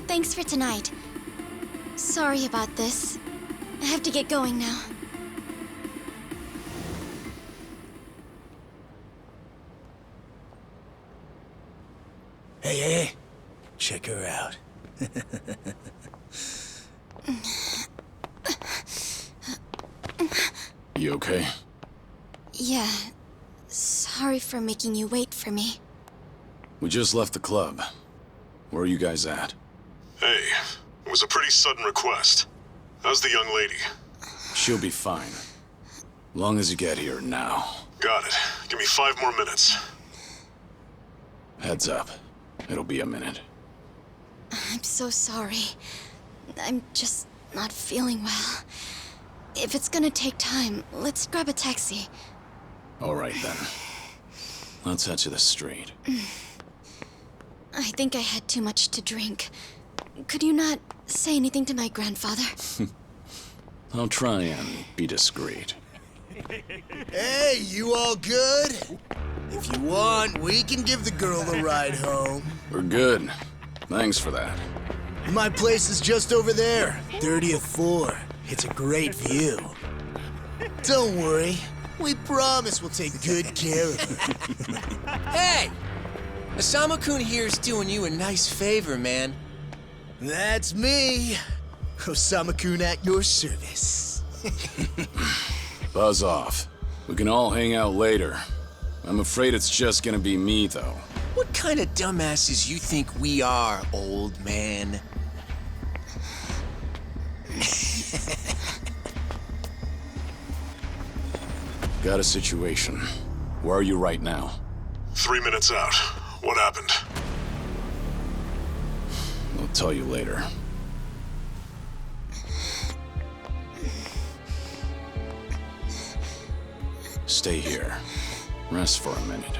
Thanks for tonight. Sorry about this. I have to get going now. Hey. Check her out. You okay? Yeah. Sorry for making you wait for me. We just left the club. Where are you guys at? Hey, it was a pretty sudden request. How's the young lady? She'll be fine. Long as you get here now. Got it. Give me 5 more minutes. Heads up. It'll be a minute. I'm so sorry. I'm just not feeling well. If it's gonna take time, let's grab a taxi. All right, then. Let's head to the street. I think I had too much to drink. Could you not say anything to my grandfather? I'll try and be discreet. Hey, you all good? If you want, we can give the girl a ride home. We're good. Thanks for that. My place is just over there, 30th floor. It's a great view. Don't worry, we promise we'll take good care of her. Hey! Osama-kun here's doing you a nice favor, man. That's me. Osama-kun at your service. Buzz off. We can all hang out later. I'm afraid it's just gonna be me, though. What kind of dumbasses you think we are, old man? Got a situation. Where are you right now? 3 minutes out. What happened? I'll tell you later. Stay here. Rest for a minute.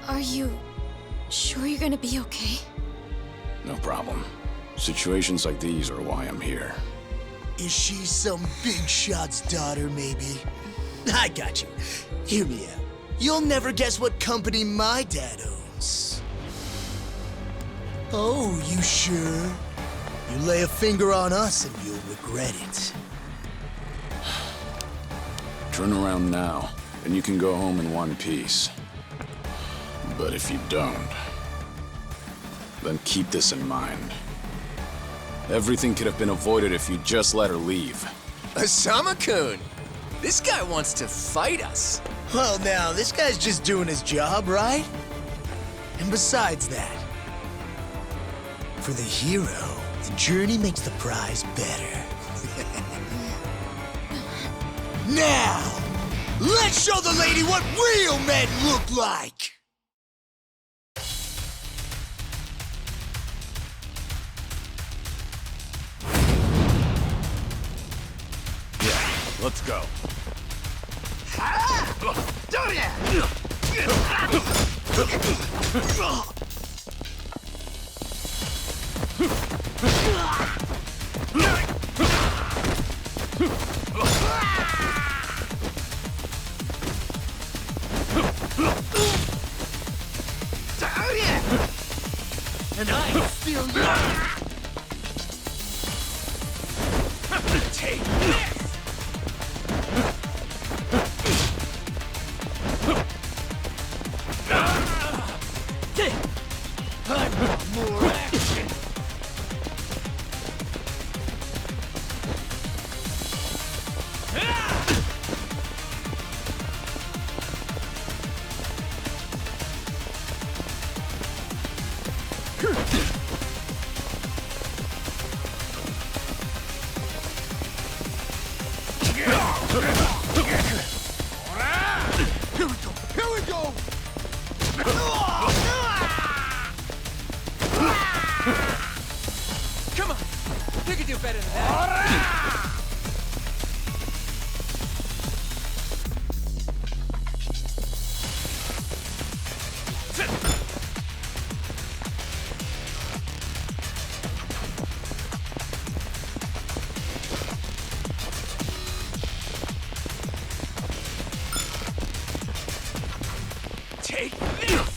Are you sure you're gonna be okay? No problem. Situations like these are why I'm here. Is she some big shot's daughter, maybe? I got you. Hear me out. You'll never guess what company my dad owns. Oh, you sure? You lay a finger on us and you'll regret it. Turn around now, and you can go home in one piece. But if you don't, then keep this in mind. Everything could have been avoided if you just let her leave. Osama-kun! This guy wants to fight us. Well, now, this guy's just doing his job, right? And besides that, for the hero, the journey makes the prize better. Now, let's show the lady what real men look like! Yeah, let's go. And I'm still young! Take this! I want more action! Here we go! Come on! You can do better than that. Take this!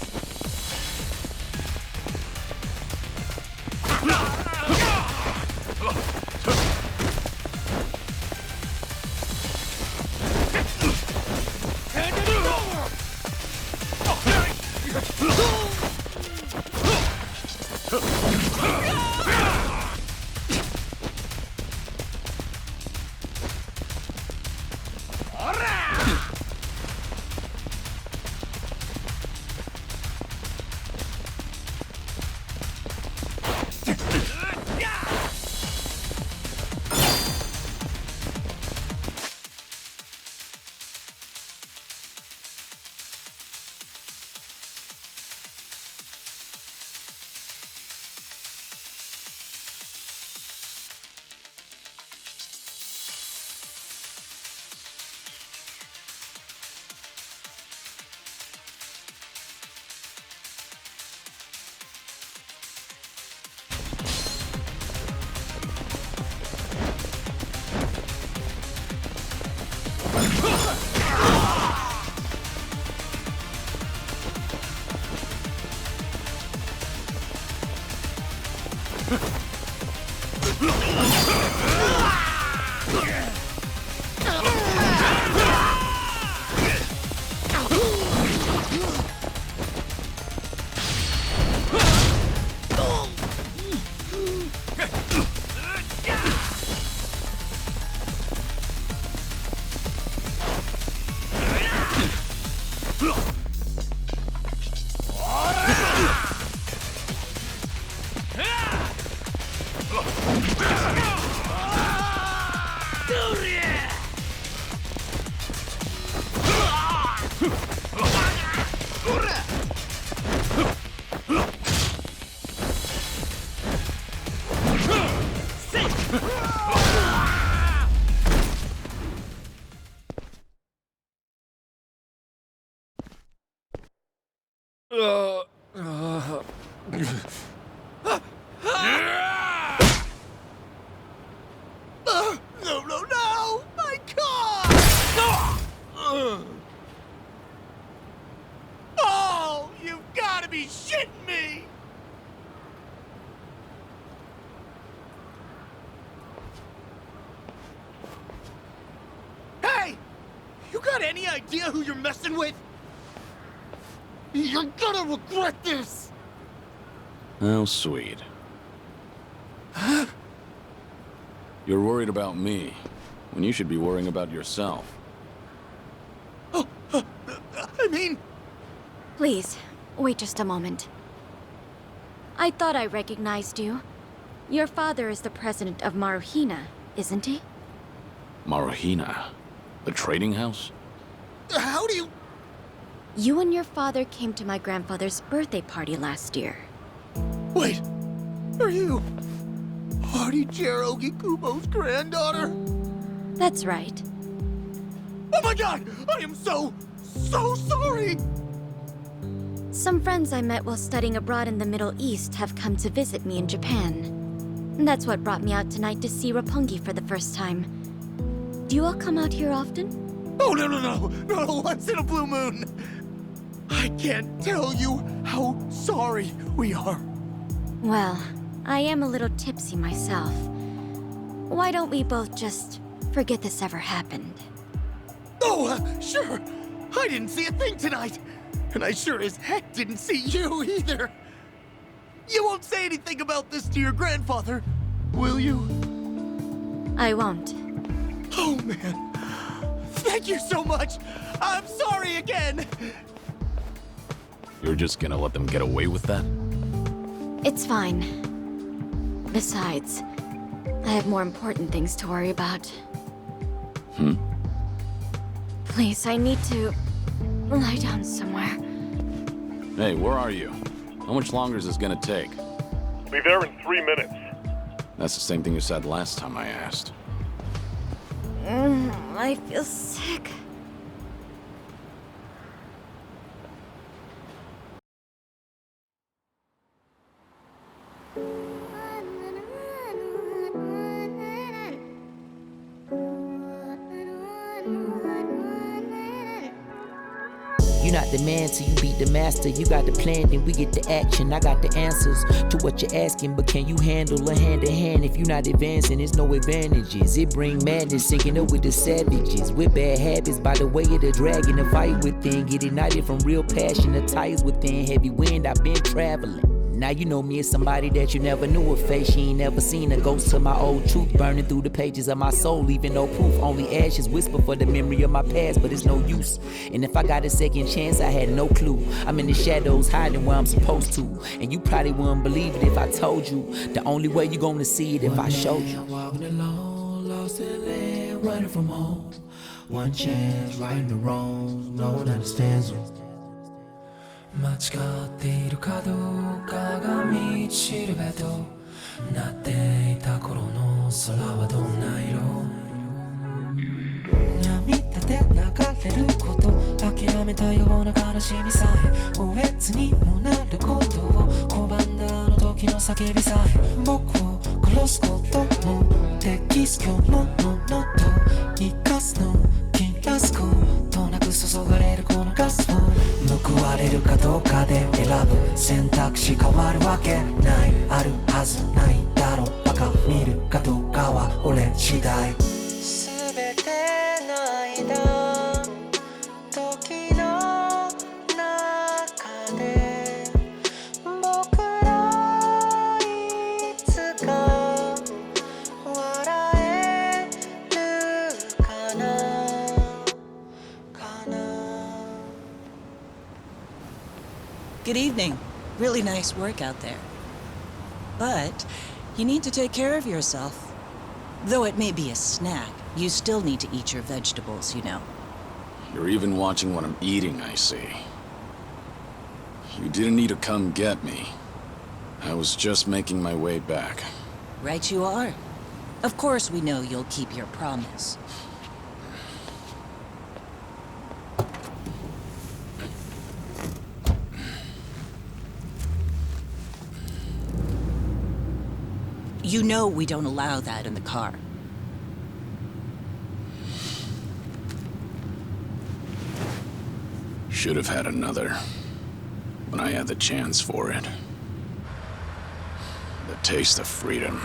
No, no, no! My car! Oh, you've gotta be shitting me! Hey! You got any idea who you're messing with? You're gonna regret this! How sweet. You're worried about me, when you should be worrying about yourself. I mean... Please, wait just a moment. I thought I recognized you. Your father is the president of Maruhina, isn't he? Maruhina? The trading house? How do you... You and your father came to my grandfather's birthday party last year. Wait, are you... Hardy-Jero Kubo's granddaughter? That's right. Oh my god! I am so sorry! Some friends I met while studying abroad in the Middle East have come to visit me in Japan. That's what brought me out tonight to see Roppongi for the first time. Do you all come out here often? Oh, no, once in a blue moon! I can't tell you how sorry we are. Well, I am a little tipsy myself. Why don't we both just forget this ever happened? Oh, sure. I didn't see a thing tonight. And I sure as heck didn't see you either. You won't say anything about this to your grandfather, will you? I won't. Oh, man. Thank you so much. I'm sorry again. You're just gonna let them get away with that? It's fine. Besides, I have more important things to worry about. Please, I need to lie down somewhere. Hey, where are you? How much longer is this gonna take? Be there in 3 minutes. That's the same thing you said last time I asked. I feel sick. You're not the man till you beat the master. You got the plan, then we get the action. I got the answers to what you're asking, but can you handle a hand to hand? If you're not advancing, there's no advantages. It bring madness, syncing up with the savages. With bad habits, by the way of the dragon, the fight within. Get ignited from real passion, the tires within. Heavy wind, I've been traveling. Now you know me as somebody that you never knew a face. She ain't never seen a ghost to my old truth. Burning through the pages of my soul, leaving no proof. Only ashes whisper for the memory of my past, but it's no use. And if I got a second chance, I had no clue. I'm in the shadows, hiding where I'm supposed to. And you probably wouldn't believe it if I told you. The only way you gonna see it if I showed you. Walking alone, lost in land, running from home. One chance, righting the wrongs, no one understands them. 間違っているかどうかが道しるべとなっていた頃の空はどんな色涙で流れること諦めたような悲しみさえおえつにもなることを拒んだあの時の叫びさえ僕を殺すこともできす今日のものと生かすの切らすことなく注がれるこのガスを報われるかどうかで選ぶ選択肢変わるわけないあるはずないだろうバカ見るかどうかは俺次第全ての間時の中で僕らいつか笑えるかな Good evening. Really nice work out there. But you need to take care of yourself. Though it may be a snack, you still need to eat your vegetables, you know. You're even watching what I'm eating, I see. You didn't need to come get me. I was just making my way back. Right you are. Of course we know you'll keep your promise. You know we don't allow that in the car. Should have had another when I had the chance for it. The taste of freedom.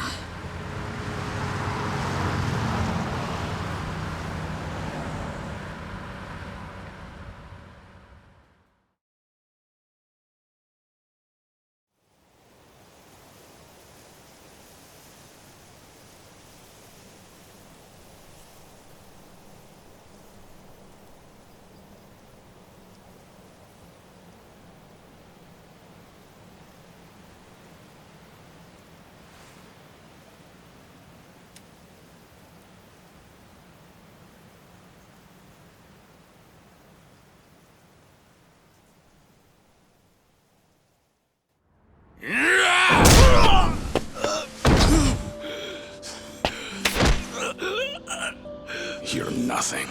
You're nothing.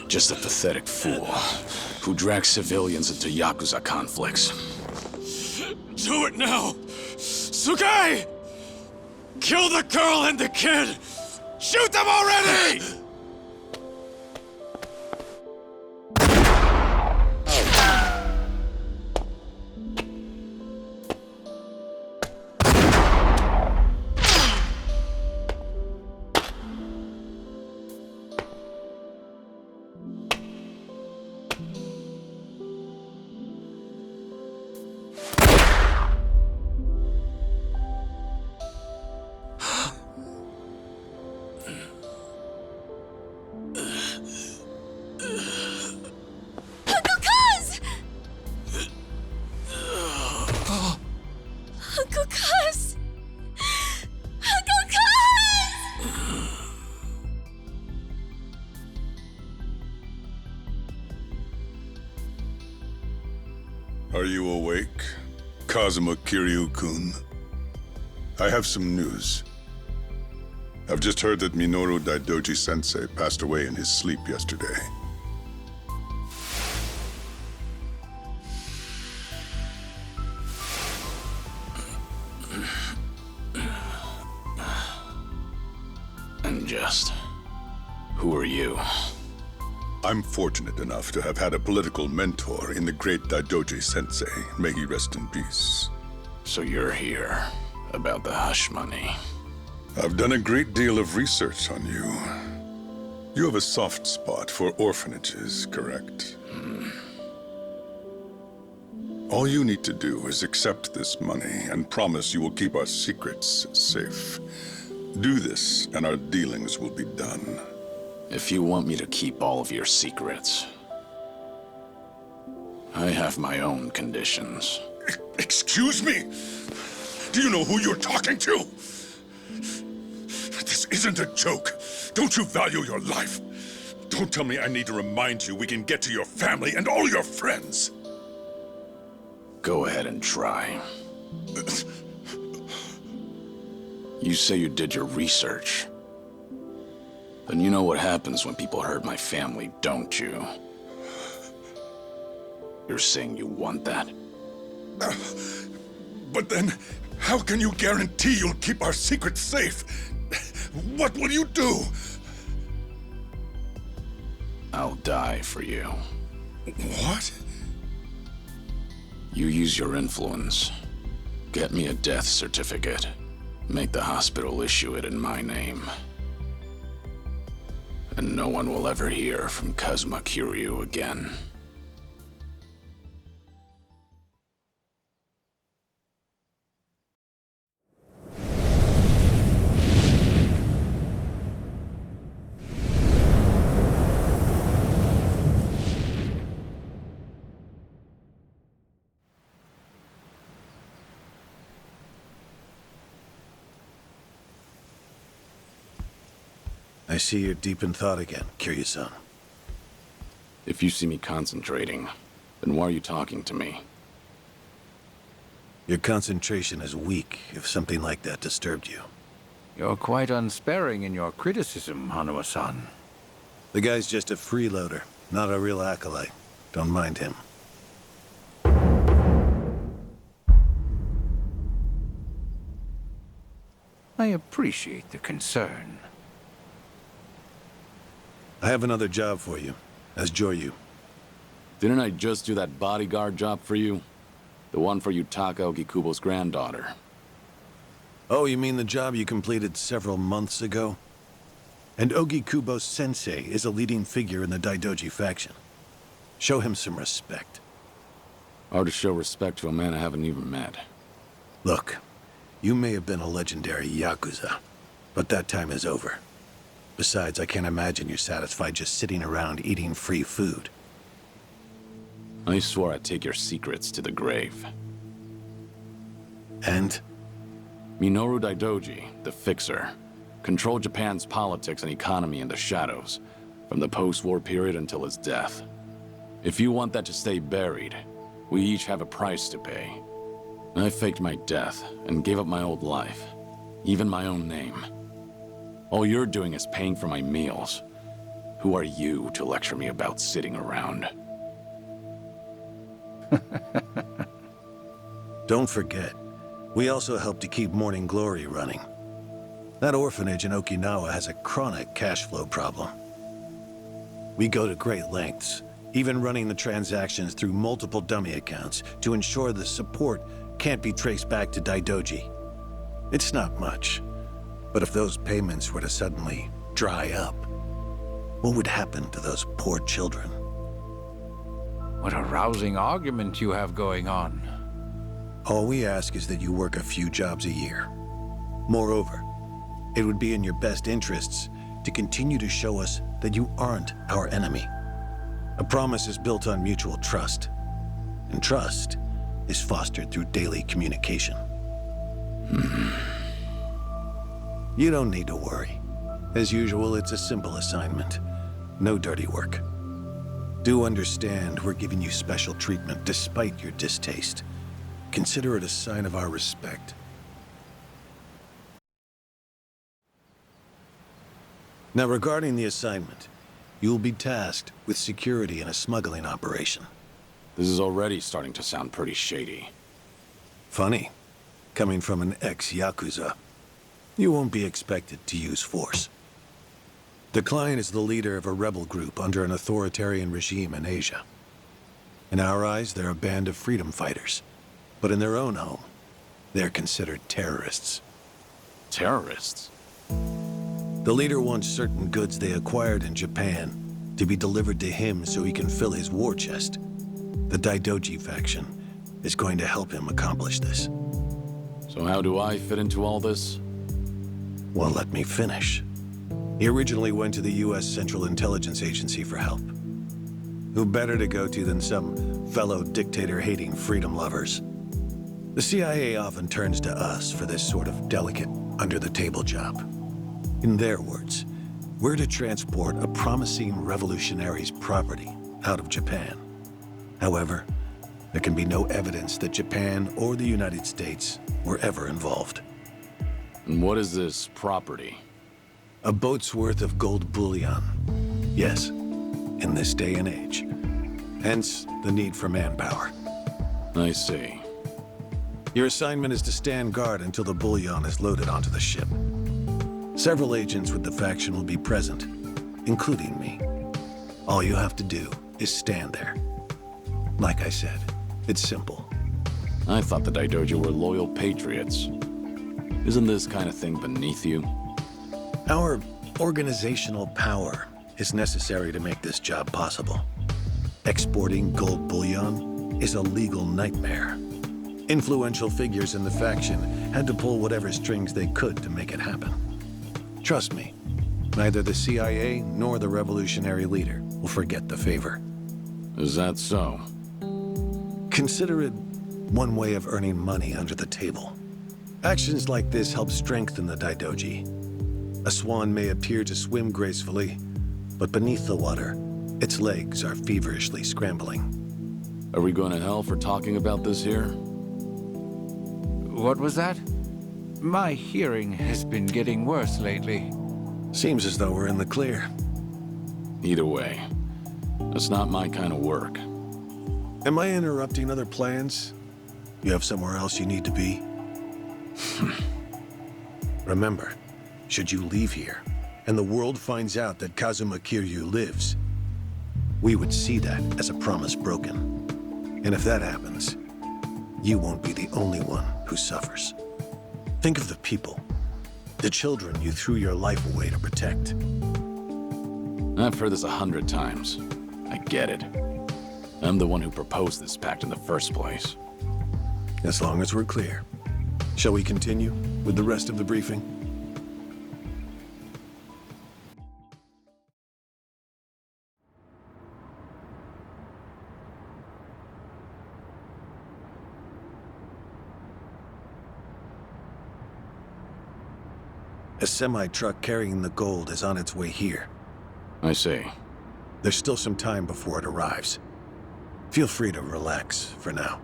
Just a pathetic fool who drags civilians into Yakuza conflicts. Do it now! Sugai! Kill the girl and the kid! Shoot them already! Are you awake, Kazuma Kiryu-kun? I have some news. I've just heard that Minoru Daidoji-sensei passed away in his sleep yesterday. And just... who are you? I'm fortunate enough to have had a political mentor in the great Daidoji-sensei. May he rest in peace. So you're here about the hush money. I've done a great deal of research on you. You have a soft spot for orphanages, correct? All you need to do is accept this money and promise you will keep our secrets safe. Do this, and our dealings will be done. If you want me to keep all of your secrets, I have my own conditions. Excuse me? Do you know who you're talking to? This isn't a joke. Don't you value your life? Don't tell me I need to remind you we can get to your family and all your friends. Go ahead and try. You say you did your research. Then you know what happens when people hurt my family, don't you? You're saying you want that? But then, how can you guarantee you'll keep our secrets safe? What will you do? I'll die for you. What? You use your influence. Get me a death certificate. Make the hospital issue it in my name. And no one will ever hear from Kazuma Kiryu again. I see you're deep in thought again, Kiryu-san. If you see me concentrating, then why are you talking to me? Your concentration is weak if something like that disturbed you. You're quite unsparing in your criticism, Hanuma-san. The guy's just a freeloader, not a real acolyte. Don't mind him. I appreciate the concern. I have another job for you, as Joryu. Didn't I just do that bodyguard job for you? The one for Yutaka Okikubo's granddaughter. Oh, you mean the job you completed several months ago? And Ogikubo Sensei is a leading figure in the Daidoji faction. Show him some respect. Hard to show respect to a man I haven't even met. Look, you may have been a legendary Yakuza, but that time is over. Besides, I can't imagine you're satisfied just sitting around eating free food. I swore I'd take your secrets to the grave. And? Minoru Daidoji, the Fixer, controlled Japan's politics and economy in the shadows, from the post-war period until his death. If you want that to stay buried, we each have a price to pay. I faked my death and gave up my old life, even my own name. All you're doing is paying for my meals. Who are you to lecture me about sitting around? Don't forget, we also help to keep Morning Glory running. That orphanage in Okinawa has a chronic cash flow problem. We go to great lengths, even running the transactions through multiple dummy accounts to ensure the support can't be traced back to Daidoji. It's not much, but if those payments were to suddenly dry up, what would happen to those poor children? What a rousing argument you have going on. All we ask is that you work a few jobs a year. Moreover, it would be in your best interests to continue to show us that you aren't our enemy. A promise is built on mutual trust, and trust is fostered through daily communication. You don't need to worry. As usual, it's a simple assignment. No dirty work. Do understand we're giving you special treatment despite your distaste. Consider it a sign of our respect. Now, regarding the assignment, you'll be tasked with security in a smuggling operation. This is already starting to sound pretty shady. Funny, coming from an ex-Yakuza. You won't be expected to use force. The client is the leader of a rebel group under an authoritarian regime in Asia. In our eyes, they're a band of freedom fighters. But in their own home, they're considered terrorists. Terrorists? The leader wants certain goods they acquired in Japan to be delivered to him so he can fill his war chest. The Daidoji faction is going to help him accomplish this. So how do I fit into all this? Well, let me finish. He originally went to the U.S. Central Intelligence Agency for help. Who better to go to than some fellow dictator-hating freedom lovers? The CIA often turns to us for this sort of delicate, under-the-table job. In their words, we're to transport a promising revolutionary's property out of Japan. However, there can be no evidence that Japan or the United States were ever involved. And what is this property? A boat's worth of gold bullion. Yes, in this day and age. Hence, the need for manpower. I see. Your assignment is to stand guard until the bullion is loaded onto the ship. Several agents with the faction will be present, including me. All you have to do is stand there. Like I said, it's simple. I thought the Daidoji were loyal patriots. Isn't this kind of thing beneath you? Our organizational power is necessary to make this job possible. Exporting gold bullion is a legal nightmare. Influential figures in the faction had to pull whatever strings they could to make it happen. Trust me, neither the CIA nor the revolutionary leader will forget the favor. Is that so? Consider it one way of earning money under the table. Actions like this help strengthen the Daidoji. A swan may appear to swim gracefully, but beneath the water, its legs are feverishly scrambling. Are we going to hell for talking about this here? What was that? My hearing has been getting worse lately. Seems as though we're in the clear. Either way, that's not my kind of work. Am I interrupting other plans? You have somewhere else you need to be? Remember, should you leave here, and the world finds out that Kazuma Kiryu lives, we would see that as a promise broken. And if that happens, you won't be the only one who suffers. Think of the people, the children you threw your life away to protect. I've heard this 100 times. I get it. I'm the one who proposed this pact in the first place. As long as we're clear. Shall we continue with the rest of the briefing? A semi-truck carrying the gold is on its way here. I see. There's still some time before it arrives. Feel free to relax for now.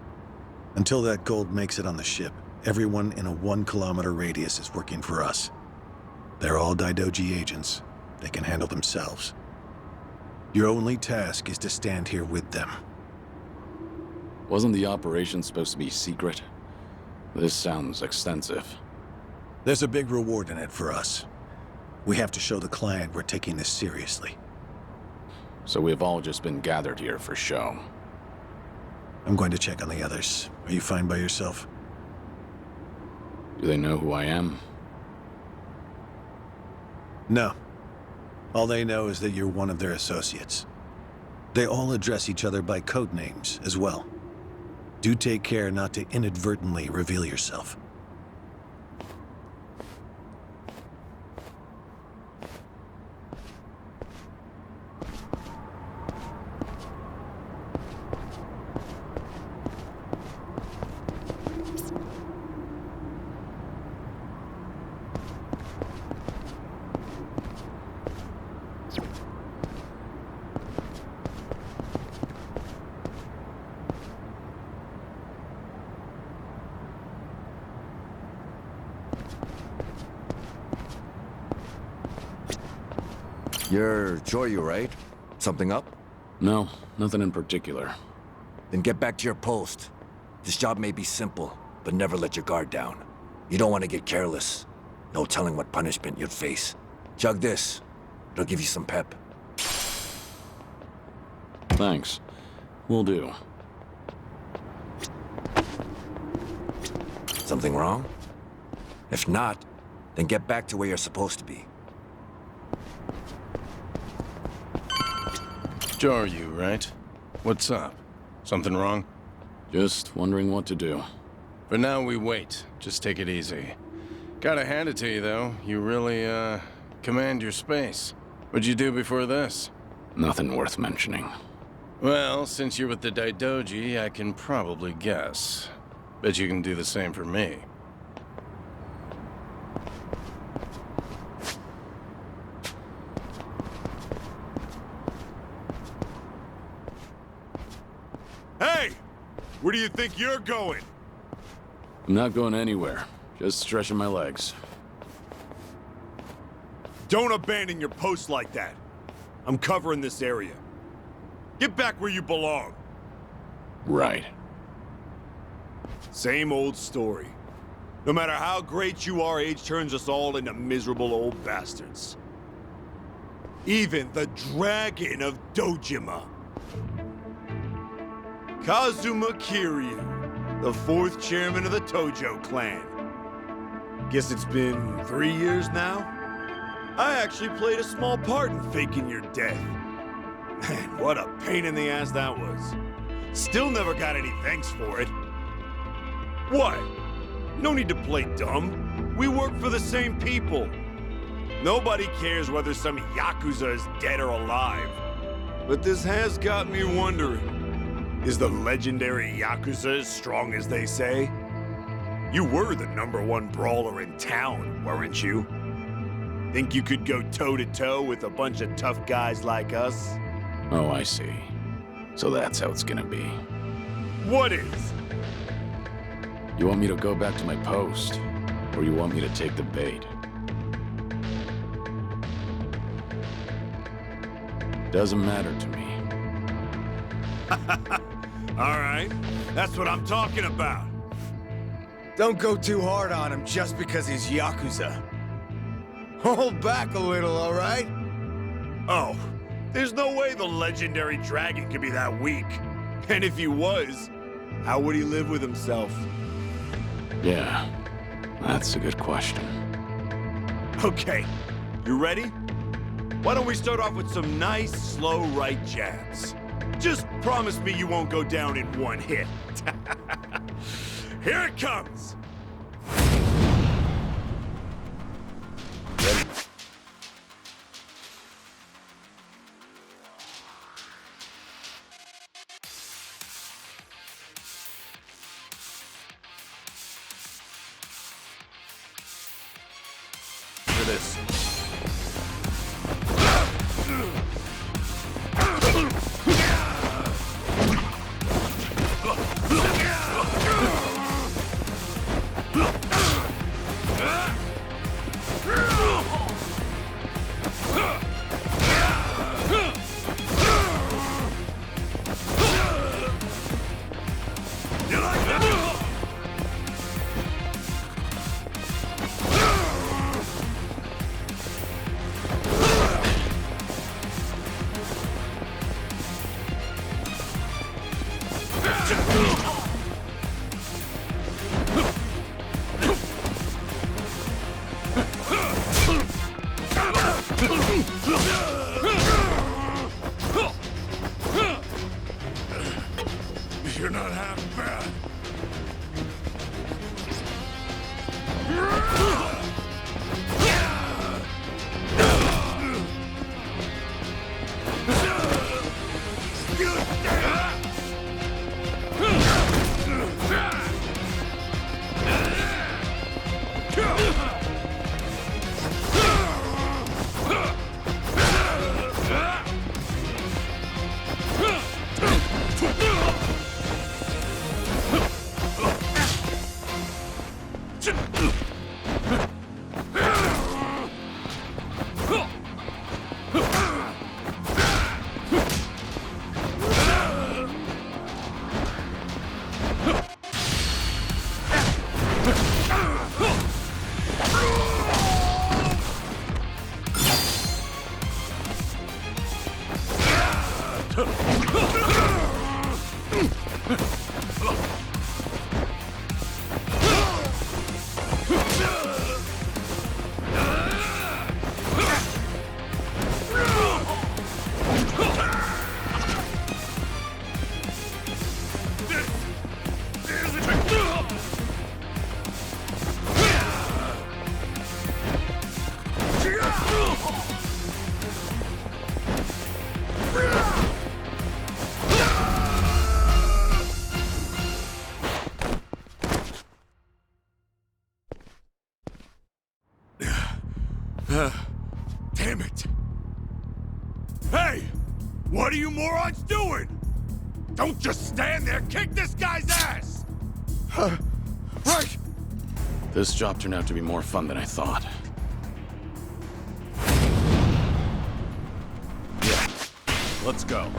Until that gold makes it on the ship, everyone in a 1-kilometer radius is working for us. They're all Daidoji agents. They can handle themselves. Your only task is to stand here with them. Wasn't the operation supposed to be secret? This sounds extensive. There's a big reward in it for us. We have to show the client we're taking this seriously. So we've all just been gathered here for show. I'm going to check on the others. Are you fine by yourself? Do they know who I am? No. All they know is that you're one of their associates. They all address each other by code names as well. Do take care not to inadvertently reveal yourself. You're Joyu, right? Something up? No, nothing in particular. Then get back to your post. This job may be simple, but never let your guard down. You don't want to get careless. No telling what punishment you'd face. Chug this. It'll give you some pep. Thanks. Will do. Something wrong? If not, then get back to where you're supposed to be. Joyu, right? What's up? Something wrong? Just wondering what to do. For now, we wait. Just take it easy. Gotta hand it to you, though. You really, command your space. What'd you do before this? Nothing worth mentioning. Well, since you're with the Daidoji, I can probably guess. Bet you can do the same for me. Hey! Where do you think you're going? I'm not going anywhere. Just stretching my legs. Don't abandon your post like that. I'm covering this area. Get back where you belong. Right. Same old story. No matter how great you are, age turns us all into miserable old bastards. Even the Dragon of Dojima. Kazuma Kiryu, the 4th chairman of the Tojo clan. Guess it's been 3 years now? I actually played a small part in faking your death. Man, what a pain in the ass that was. Still never got any thanks for it. What? No need to play dumb. We work for the same people. Nobody cares whether some Yakuza is dead or alive. But this has got me wondering. Is the legendary Yakuza as strong as they say? You were the #1 brawler in town, weren't you? Think you could go toe-to-toe with a bunch of tough guys like us? Oh, I see. So that's how it's gonna be. What is? You want me to go back to my post? Or you want me to take the bait? Doesn't matter to me. All right, that's what I'm talking about. Don't go too hard on him just because he's Yakuza. Hold back a little, all right? Oh, there's no way the legendary dragon could be that weak. And if he was, how would he live with himself? Yeah, that's a good question. Okay, you ready? Why don't we start off with some nice, slow right jabs? Just promise me you won't go down in one hit. Here it comes! For this. You're not half bad. Damn it! Hey! What are you morons doing? Don't just stand there! Kick this guy's ass! Right! This job turned out to be more fun than I thought. Yeah. Let's go.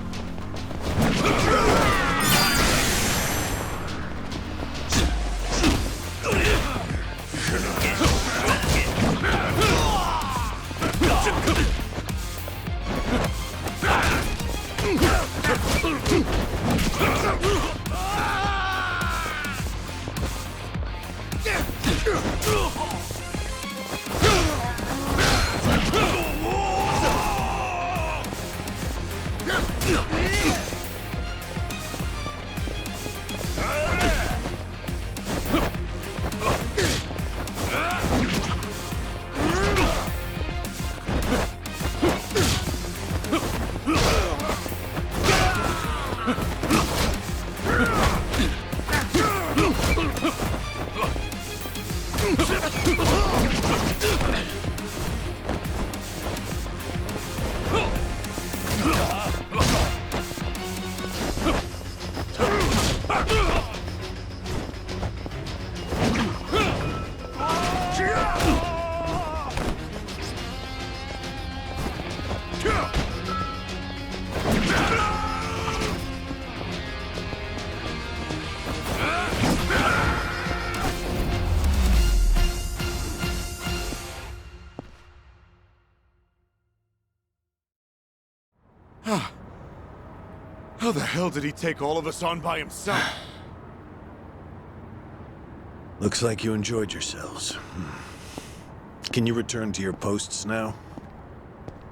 How the hell did he take all of us on by himself? Looks like you enjoyed yourselves. Can you return to your posts now?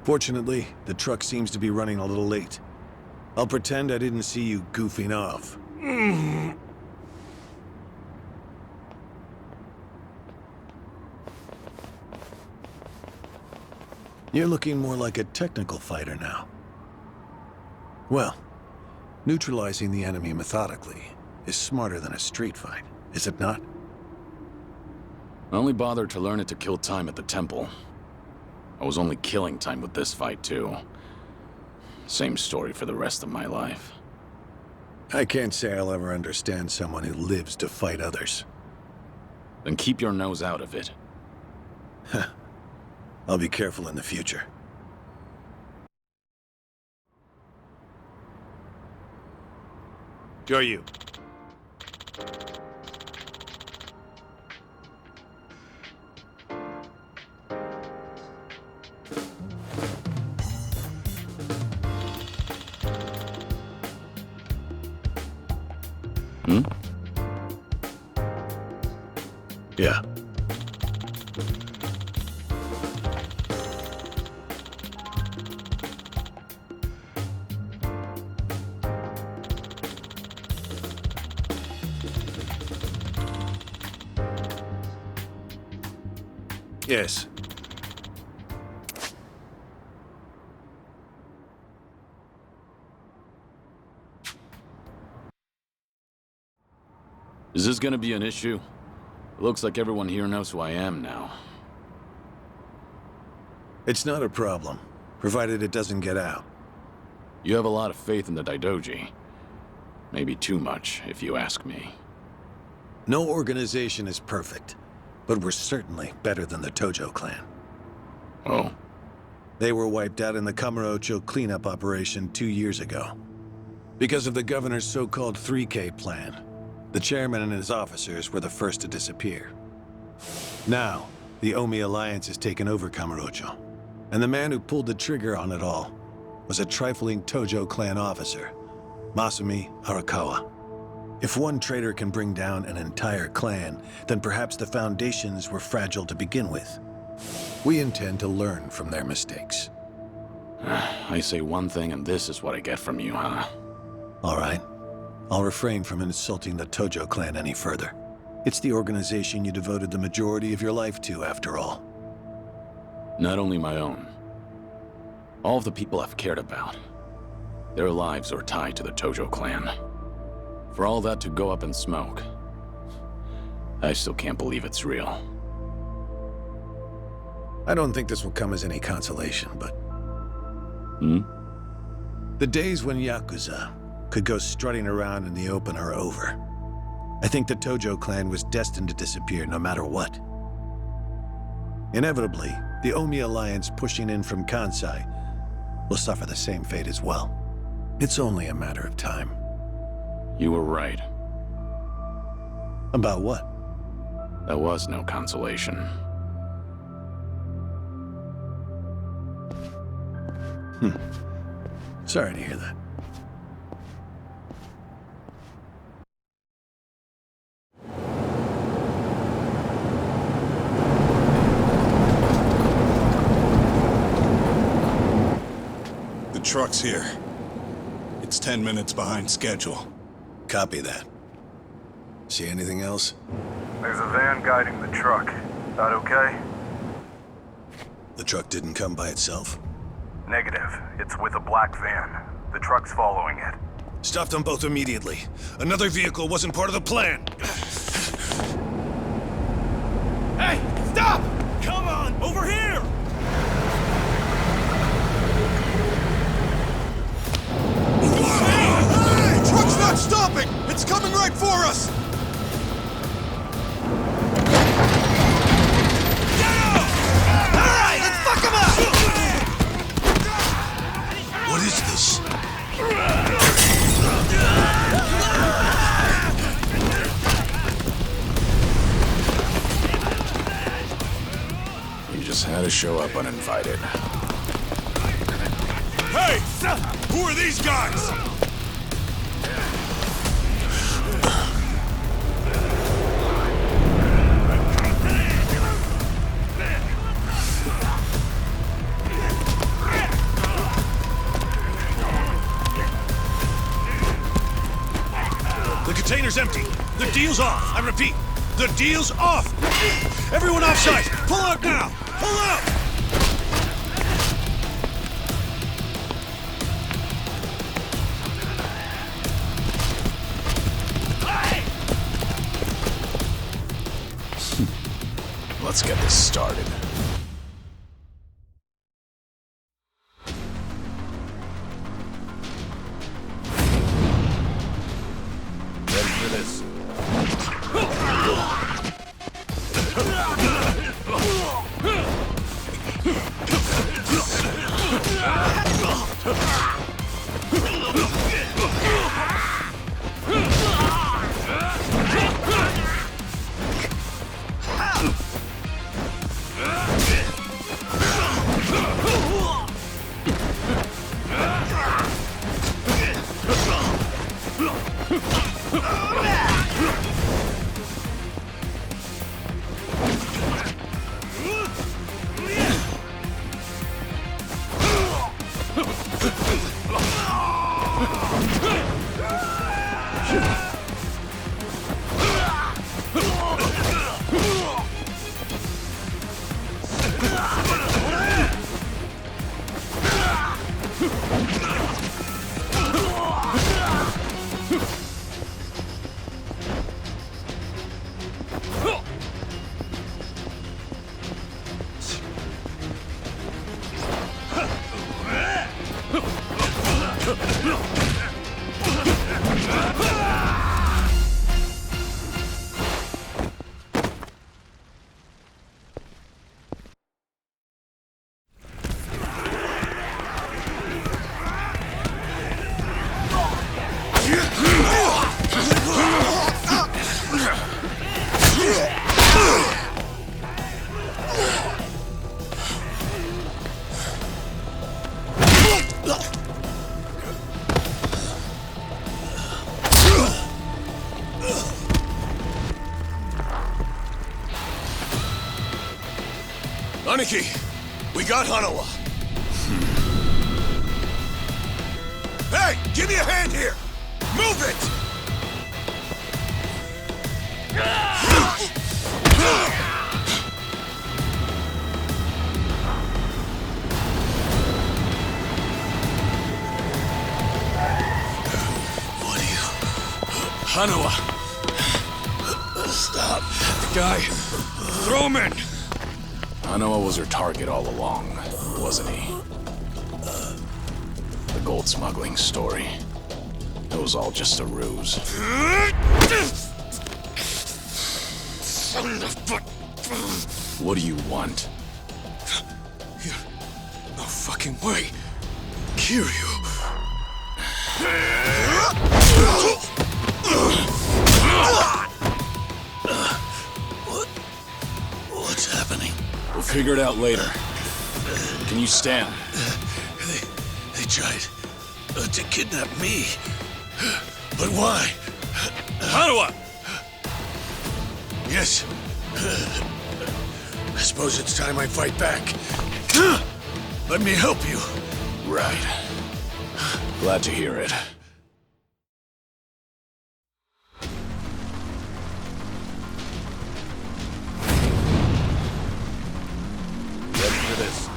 Fortunately, the truck seems to be running a little late. I'll pretend I didn't see you goofing off. You're looking more like a technical fighter now. Well, neutralizing the enemy methodically is smarter than a street fight, is it not? I only bothered to learn it to kill time at the temple. I was only killing time with this fight, too. Same story for the rest of my life. I can't say I'll ever understand someone who lives to fight others. Then keep your nose out of it. I'll be careful in the future. Go you. Yeah. Yes. Is this gonna be an issue? It looks like everyone here knows who I am now. It's not a problem, provided it doesn't get out. You have a lot of faith in the Daidoji. Maybe too much, if you ask me. No organization is perfect, but we're certainly better than the Tojo clan. Oh? They were wiped out in the Kamurocho cleanup operation 2 years ago. Because of the governor's so-called 3K plan, the chairman and his officers were the first to disappear. Now, the Omi Alliance has taken over Kamurocho, and the man who pulled the trigger on it all was a trifling Tojo clan officer, Masumi Arakawa. If one traitor can bring down an entire clan, then perhaps the foundations were fragile to begin with. We intend to learn from their mistakes. I say one thing and this is what I get from you, huh? All right. I'll refrain from insulting the Tojo clan any further. It's the organization you devoted the majority of your life to, after all. Not only my own. All of the people I've cared about. Their lives are tied to the Tojo clan. For all that to go up in smoke, I still can't believe it's real. I don't think this will come as any consolation, but... The days when Yakuza could go strutting around in the open are over. I think the Tojo clan was destined to disappear no matter what. Inevitably, the Omi Alliance pushing in from Kansai will suffer the same fate as well. It's only a matter of time. You were right. About what? There was no consolation. Sorry to hear that. The truck's here. It's 10 minutes behind schedule. Copy that. See anything else? There's a van guiding the truck. That okay? The truck didn't come by itself? Negative. It's with a black van. The truck's following it. Stop them both immediately. Another vehicle wasn't part of the plan. Hey, stop! Come on, over here! Hey! Truck's not stopping! It's coming right for us! Alright, let's fuck him up! What is this? You just had to show up uninvited. Hey! Who are these guys? The container's empty. The deal's off. I repeat, the deal's off. Everyone offside. Pull out now. Pull out. Let's get this started. Ready for this? Aniki, we got Hanawa. Hey, give me a hand here. Move it. What are you? Hanawa. Stop. The guy. Throw him in. Hanawa was her target all along, wasn't he? The gold smuggling story. It was all just a ruse. Son of a... What do you want? No fucking way. Kiryu. What's happening? We'll figure it out later. Can you stand? They tried to kidnap me. But why? Hanawa! Yes. I suppose it's time I fight back. Let me help you. Right. Glad to hear it. Ready for this?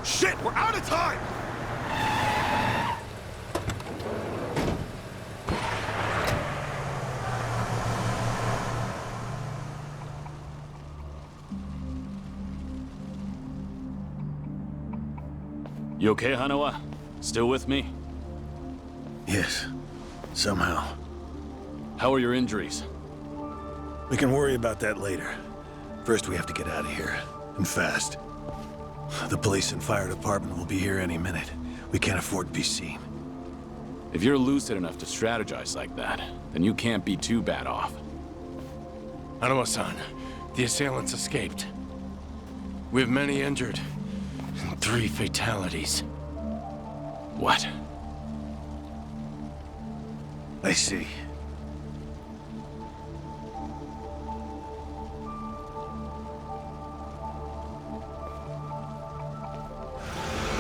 Shit, we're out of time! You okay, Hanawa? Still with me? Yes. Somehow. How are your injuries? We can worry about that later. First, we have to get out of here. And fast. The police and fire department will be here any minute. We can't afford to be seen. If you're lucid enough to strategize like that, then you can't be too bad off. Hanawa-san, the assailants escaped. We have many injured. And 3 fatalities. What? I see.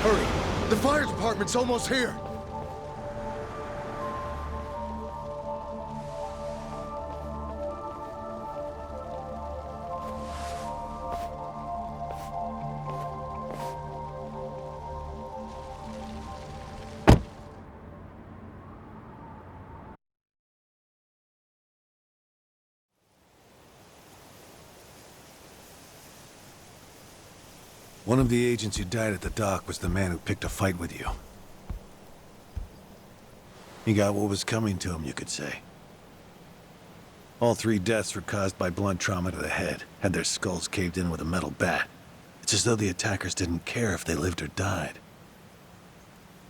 Hurry! The fire department's almost here! One of the agents who died at the dock was the man who picked a fight with you. He got what was coming to him, you could say. All 3 deaths were caused by blunt trauma to the head, had their skulls caved in with a metal bat. It's as though the attackers didn't care if they lived or died.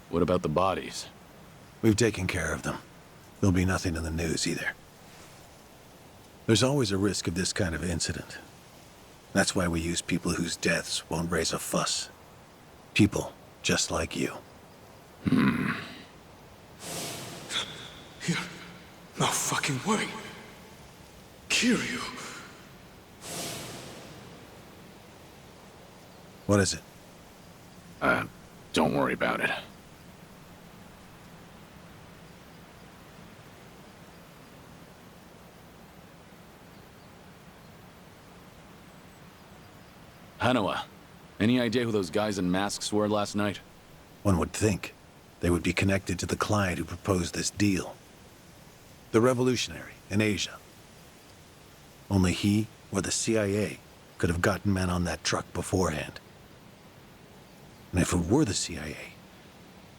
What about the bodies? We've taken care of them. There'll be nothing in the news either. There's always a risk of this kind of incident. That's why we use people whose deaths won't raise a fuss. People just like you. No fucking way. Kiryu. What is it? Don't worry about it. Hanawa, any idea who those guys in masks were last night? One would think they would be connected to the client who proposed this deal. The revolutionary in Asia. Only he or the CIA could have gotten men on that truck beforehand. And if it were the CIA,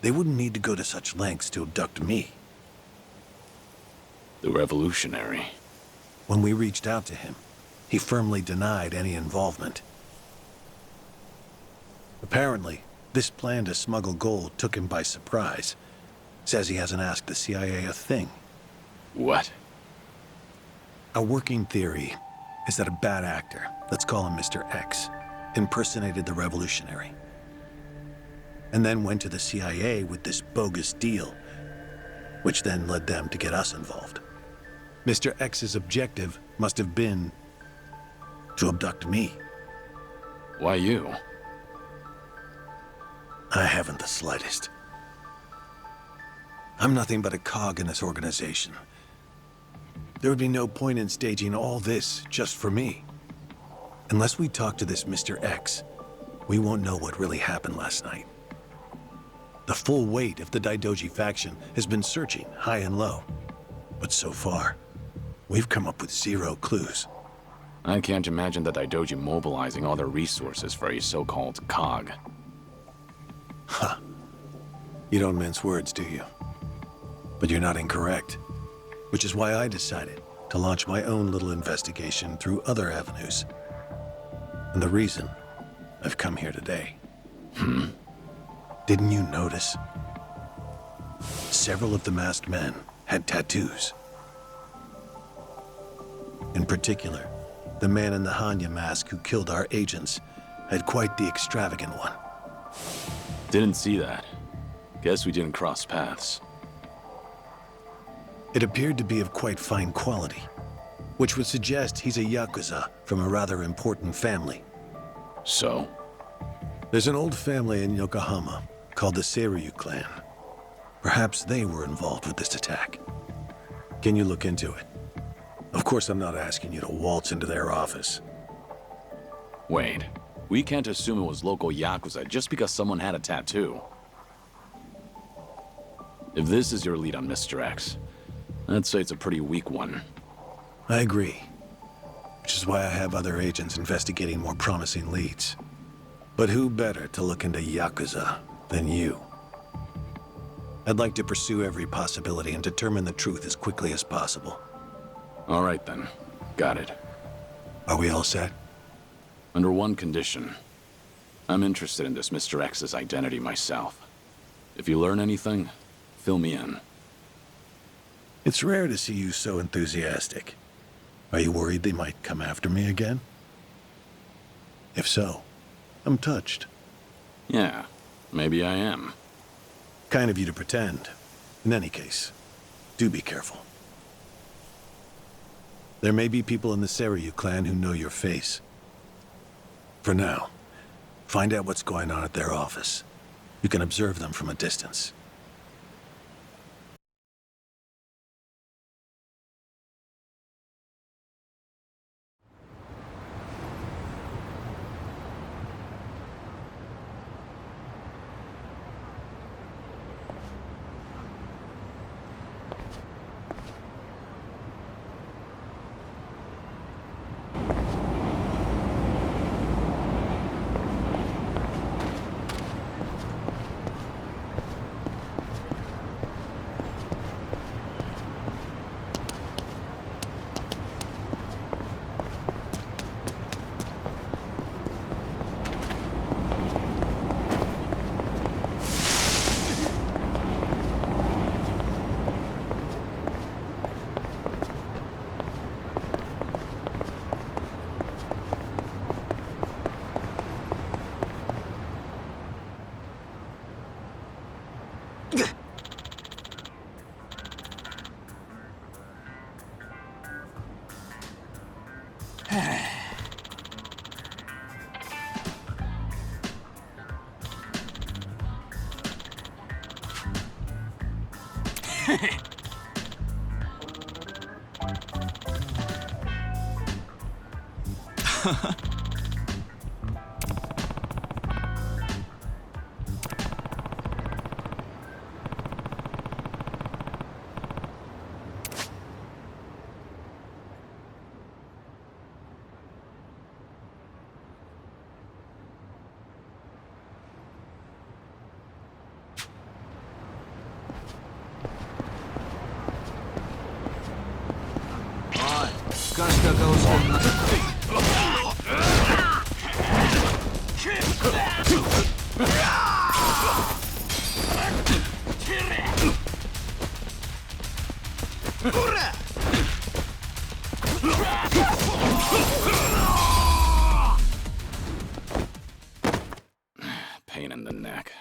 they wouldn't need to go to such lengths to abduct me. The revolutionary. When we reached out to him, he firmly denied any involvement. Apparently, this plan to smuggle gold took him by surprise. Says he hasn't asked the CIA a thing. What? A working theory is that a bad actor, let's call him Mr. X, impersonated the revolutionary. And then went to the CIA with this bogus deal, which then led them to get us involved. Mr. X's objective must have been to abduct me. Why you? I haven't the slightest. I'm nothing but a cog in this organization. There would be no point in staging all this just for me. Unless we talk to this Mr. X, we won't know what really happened last night. The full weight of the Daidoji faction has been searching high and low. But so far, we've come up with 0 clues. I can't imagine the Daidoji mobilizing all their resources for a so-called cog. Huh. You don't mince words, do you? But you're not incorrect. Which is why I decided to launch my own little investigation through other avenues. And the reason I've come here today. Didn't you notice? Several of the masked men had tattoos. In particular, the man in the Hanya mask who killed our agents had quite the extravagant one. Didn't see that. Guess we didn't cross paths. It appeared to be of quite fine quality, which would suggest he's a Yakuza from a rather important family. So? There's an old family in Yokohama called the Seiryu clan. Perhaps they were involved with this attack. Can you look into it? Of course, I'm not asking you to waltz into their office. Wait, We can't assume it was local Yakuza just because someone had a tattoo. If this is your lead on Mr. X, I'd say it's a pretty weak one. I agree. Which is why I have other agents investigating more promising leads. But who better to look into Yakuza than you? I'd like to pursue every possibility and determine the truth as quickly as possible. All right then. Got it. Are we all set? Under one condition. I'm interested in this Mr. X's identity myself. If you learn anything, fill me in. It's rare to see you so enthusiastic. Are you worried they might come after me again? If so, I'm touched. Yeah, maybe I am. Kind of you to pretend. In any case, do be careful. There may be people in the Seiryu clan who know your face. For now, find out what's going on at their office. You can observe them from a distance. Pain in the neck.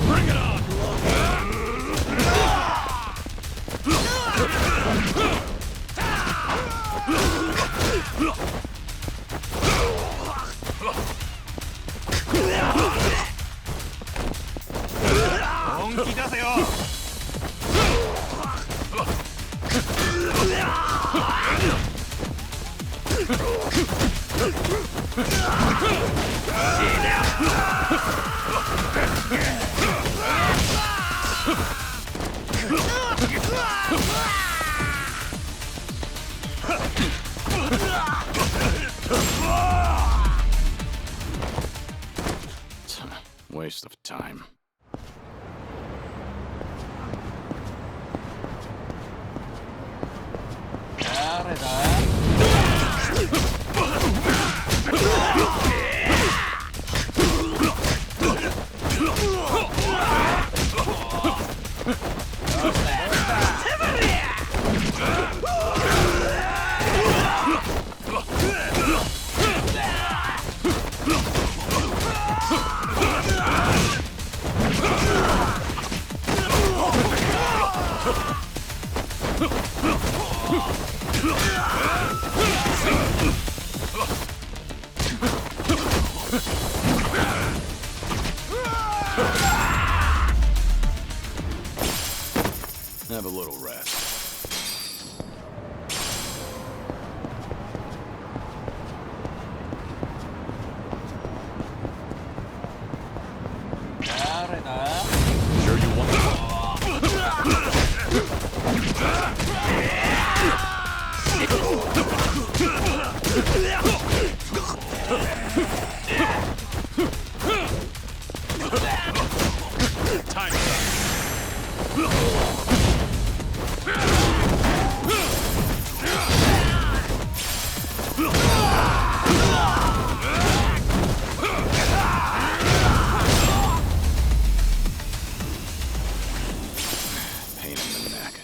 Bring it on! Waste of time. Have a little rest. Sure you want pain in the neck.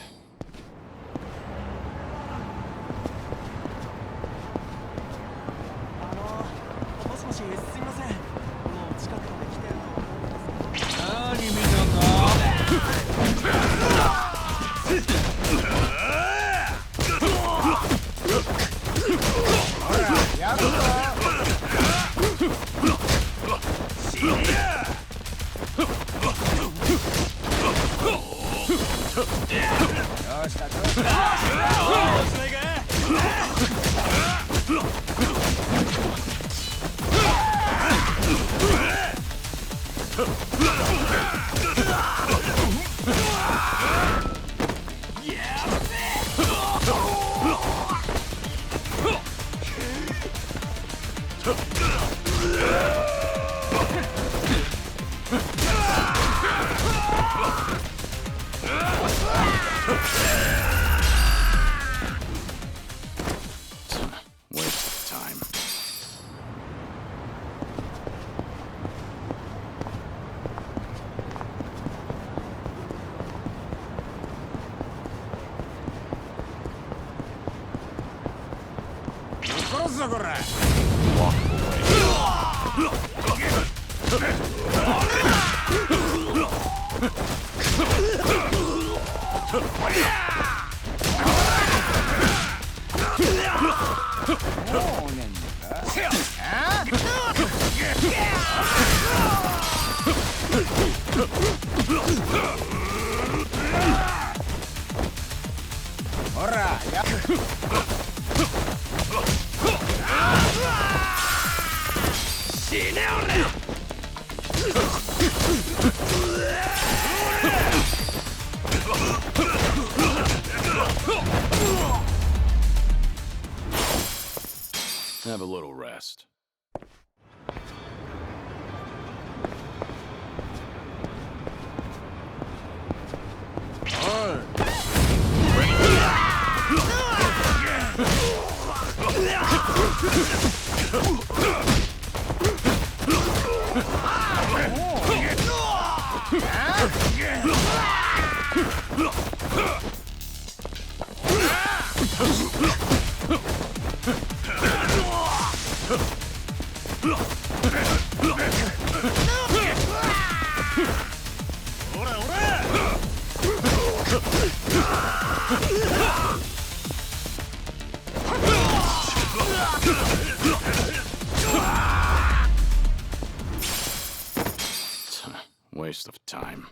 Waste of time. Walk Have a little rest. Waste of time.